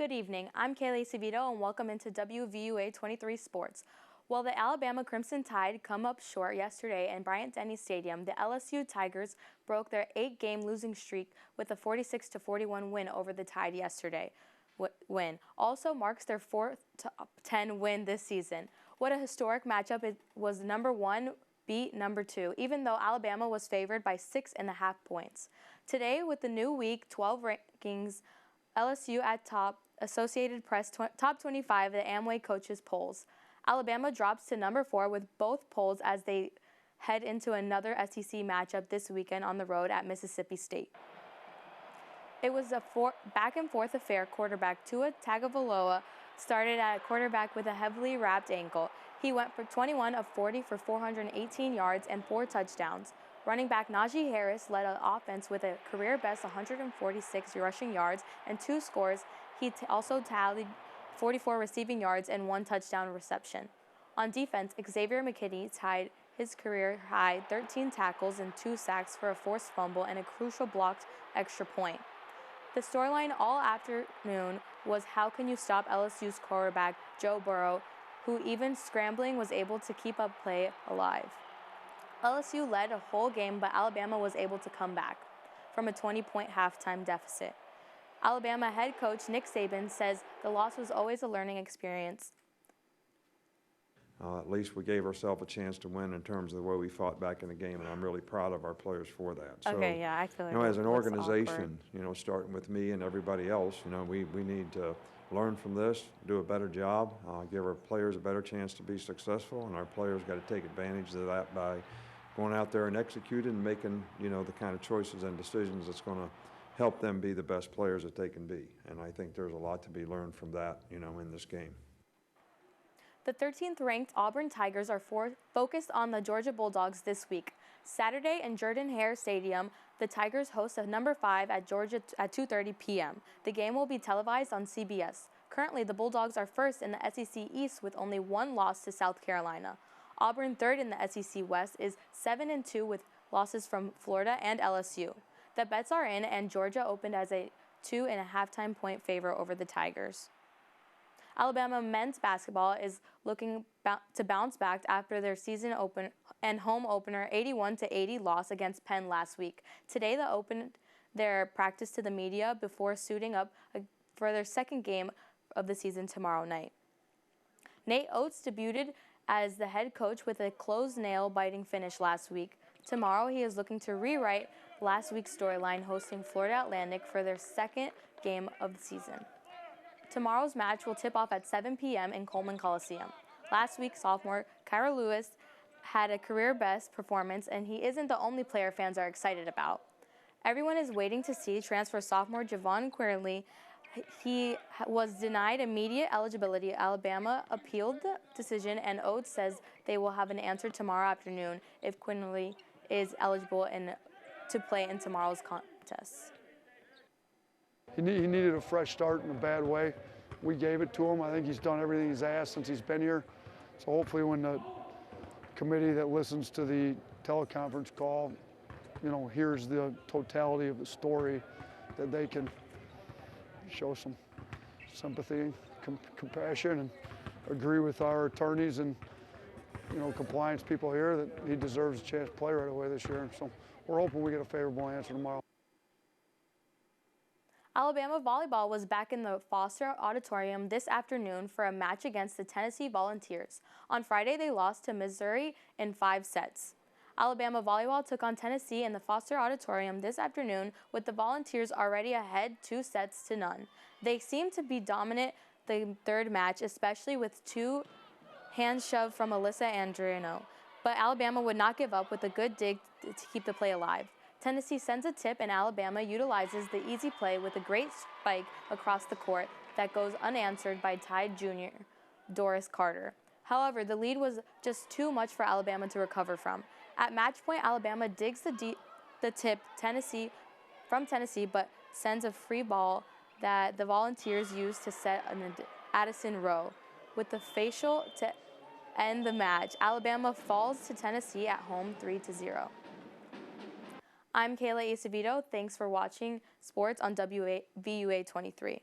Good evening. I'm Kayla Acevedo and welcome into WVUA 23 Sports. Well, the Alabama Crimson Tide come up short yesterday in Bryant-Denny Stadium. The LSU Tigers broke their 8-game losing streak with a 46-41 win over the Tide yesterday. Win also marks their 4th top 10 win this season. What a historic matchup. It was number 1 beat number 2, even though Alabama was favored by 6.5 points. Today, with the new Week 12 rankings, LSU at top, Associated Press top 25 the Amway coaches polls. Alabama drops to number 4 with both polls as they head into another SEC matchup this weekend on the road at Mississippi State. It was a back-and-forth affair. Quarterback Tua Tagovailoa started at quarterback with a heavily wrapped ankle. He went for 21 of 40 for 418 yards and 4 touchdowns. Running back Najee Harris led an offense with a career-best 146 rushing yards and 2 scores. He also tallied 44 receiving yards and 1 touchdown reception. On defense, Xavier McKinney tied his career-high 13 tackles and 2 sacks for a forced fumble and a crucial blocked extra point. The storyline all afternoon was how can you stop LSU's quarterback Joe Burrow, who even scrambling was able to keep up play alive. LSU led a whole game, but Alabama was able to come back from a 20-point halftime deficit. Alabama head coach Nick Saban says the loss was always a learning experience. At least we gave ourselves a chance to win in terms of the way we fought back in the game, and I'm really proud of our players for that. Okay, yeah, I feel like as an organization, starting with me and everybody else, we need to learn from this, do a better job, give our players a better chance to be successful, and our players got to take advantage of that by going out there and executing and making, the kind of choices and decisions that's going to help them be the best players that they can be. And I think there's a lot to be learned from that, in this game. The 13th ranked Auburn Tigers are focused on the Georgia Bulldogs this week. Saturday in Jordan-Hare Stadium, the Tigers host a number 5 at Georgia at 2:30 p.m. The game will be televised on CBS. Currently, the Bulldogs are first in the SEC East with only 1 loss to South Carolina. Auburn, third in the SEC West, is 7-2 with losses from Florida and LSU. The bets are in, and Georgia opened as a 2.5 point favorite over the Tigers. Alabama men's basketball is looking to bounce back after their season open and home opener 81-80 loss against Penn last week. Today, they opened their practice to the media before suiting up for their second game of the season tomorrow night. Nate Oates debuted as the head coach with a closed nail-biting finish last week. Tomorrow, he is looking to rewrite last week's storyline, hosting Florida Atlantic for their second game of the season. Tomorrow's match will tip off at 7 p.m. in Coleman Coliseum. Last week, sophomore Kyra Lewis had a career-best performance, and he isn't the only player fans are excited about. Everyone is waiting to see transfer sophomore Javon Quirley. He was denied immediate eligibility. Alabama appealed the decision, and Oates says they will have an answer tomorrow afternoon if Quinley is eligible to play in tomorrow's contest. He needed a fresh start in a bad way. We gave it to him. I think he's done everything he's asked since he's been here. So hopefully when the committee that listens to the teleconference call, hears the totality of the story, that they can show some sympathy and compassion and agree with our attorneys and compliance people here that he deserves a chance to play right away this year. So we're hoping we get a favorable answer tomorrow. Alabama volleyball was back in the Foster Auditorium this afternoon for a match against the Tennessee Volunteers. On Friday, they lost to Missouri in 5 sets. Alabama volleyball took on Tennessee in the Foster Auditorium this afternoon, with the Volunteers already ahead 2-0. They seemed to be dominant the third match, especially with 2 hand shove from Alyssa Andriano. But Alabama would not give up with a good dig to keep the play alive. Tennessee sends a tip, and Alabama utilizes the easy play with a great spike across the court that goes unanswered by Tide junior Doris Carter. However, the lead was just too much for Alabama to recover from. At match point, Alabama digs the tip from Tennessee, but sends a free ball that the Volunteers use to set an Addison Rowe. With the facial to end the match, Alabama falls to Tennessee at home 3-0. I'm Kayla Acevedo. Thanks for watching sports on WVUA 23.